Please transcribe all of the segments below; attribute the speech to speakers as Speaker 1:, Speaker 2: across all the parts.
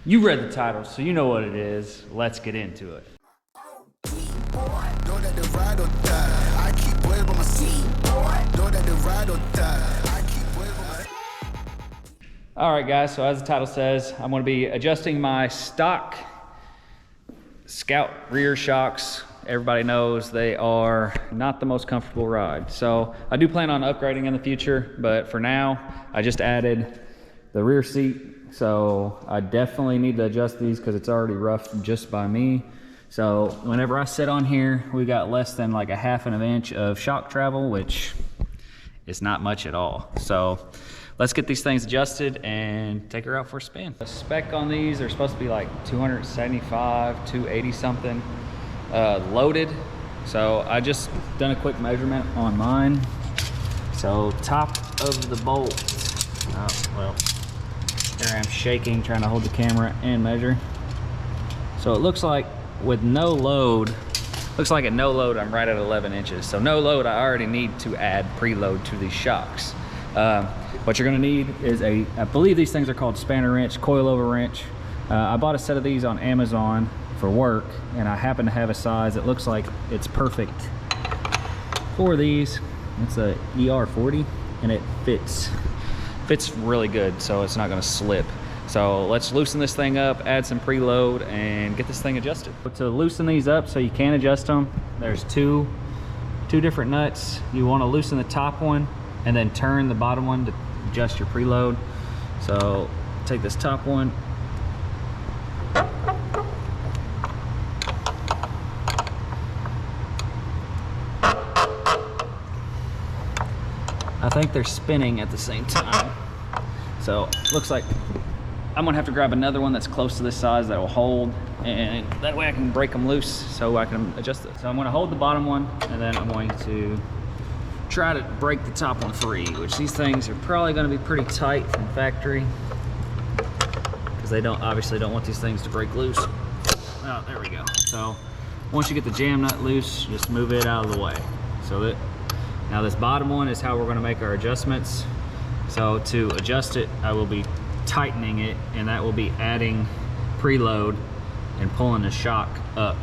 Speaker 1: You read the title, so you know what it is. Let's get into it. All right, guys, so as the title says, I'm gonna be adjusting my stock Scout rear shocks. Everybody knows they are not the most comfortable ride. So I do plan on upgrading in the future, but for now, I just added the rear seat. So I definitely need to adjust these because it's already rough just by me. So whenever I sit on here, we got less than like a half an inch of shock travel, which is not much at all. So let's get these things adjusted and take her out for a spin. The spec on these are supposed to be like 275, 280 something loaded. So I just done a quick measurement on mine. So top of the bolt, well, here I am shaking, trying to hold the camera and measure. So it looks like with no load, looks like at no load, I'm right at 11 inches. So no load, I already need to add preload to these shocks. What you're gonna need is I believe these things are called spanner wrench, coilover wrench. I bought a set of these on Amazon for work, and I happen to have a size that looks like it's perfect for these. It's a ER40, and it fits really good, so it's not gonna slip. So let's loosen this thing up, add some preload, and get this thing adjusted. To loosen these up so you can adjust them, there's two different nuts. You wanna loosen the top one and then turn the bottom one to adjust your preload. So take this top one, I think they're spinning at the same time. So looks like I'm gonna have to grab another one that's close to this size that will hold, and that way I can break them loose so I can adjust it. So I'm gonna hold the bottom one, and then I'm going to try to break the top one free, which these things are probably gonna be pretty tight from factory because they obviously don't want these things to break loose. Oh, there we go. So once you get the jam nut loose, just move it out of the way. So that now this bottom one is how we're gonna make our adjustments. So to adjust it, I will be tightening it, and that will be adding preload and pulling the shock up.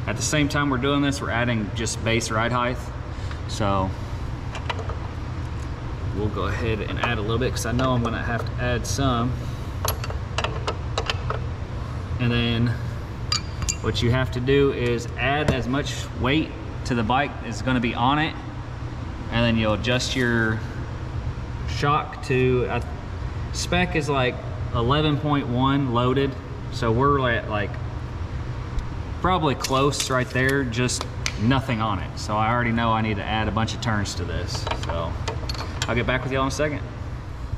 Speaker 1: At the same time we're doing this, we're adding just base ride height. So we'll go ahead and add a little bit because I know I'm gonna have to add some. And then what you have to do is add as much weight to the bike as gonna be on it, and then you'll adjust your shock to, spec is like 11.1 loaded. So we're at like probably close right there, just nothing on it. So I already know I need to add a bunch of turns to this. So I'll get back with y'all in a second.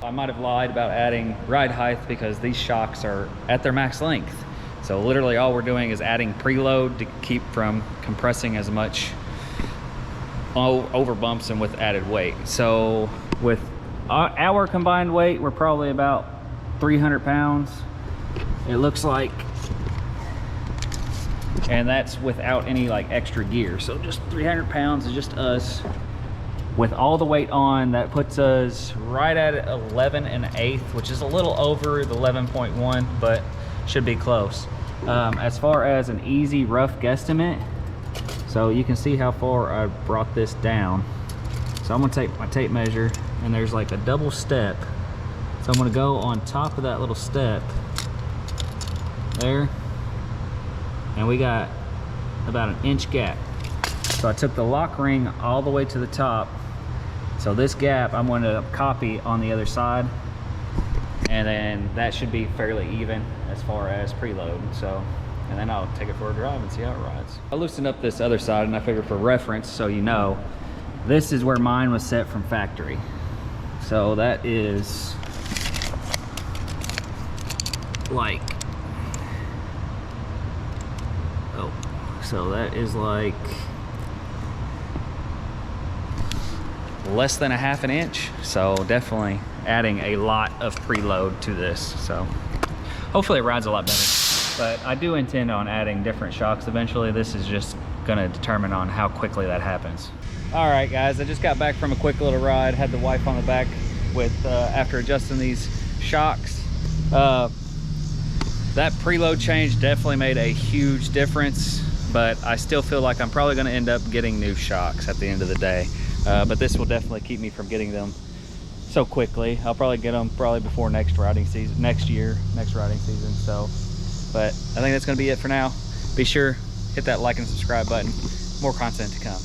Speaker 1: I might have lied about adding ride height because these shocks are at their max length. So literally all we're doing is adding preload to keep from compressing as much over bumps and with added weight. So with our combined weight, we're probably about 300 pounds. It looks like, and that's without any like extra gear. So just 300 pounds is just us. With all the weight on, that puts us right at 11 1/8, which is a little over the 11.1, but should be close. As far as an easy rough guesstimate, so you can see how far I brought this down. So I'm gonna take my tape measure, and there's like a double step. So I'm gonna go on top of that little step there, and we got about an inch gap. So I took the lock ring all the way to the top. So this gap I'm going to copy on the other side, and then that should be fairly even as far as preload. So, and then I'll take it for a drive and see how it rides. I loosened up this other side, and I figured for reference, so you know, this is where mine was set from factory. So that is like, oh, so that is like less than a half an inch. So definitely adding a lot of preload to this. So hopefully it rides a lot better. But I do intend on adding different shocks eventually. This is just gonna determine on how quickly that happens. All right, guys, I just got back from a quick little ride. Had the wife on the back with after adjusting these shocks. that preload change definitely made a huge difference, but I still feel like I'm probably going to end up getting new shocks at the end of the day. But this will definitely keep me from getting them so quickly. I'll probably get them before next riding season, next riding season. So, but I think that's going to be it for now. Be sure, hit that like and subscribe button. More content to come.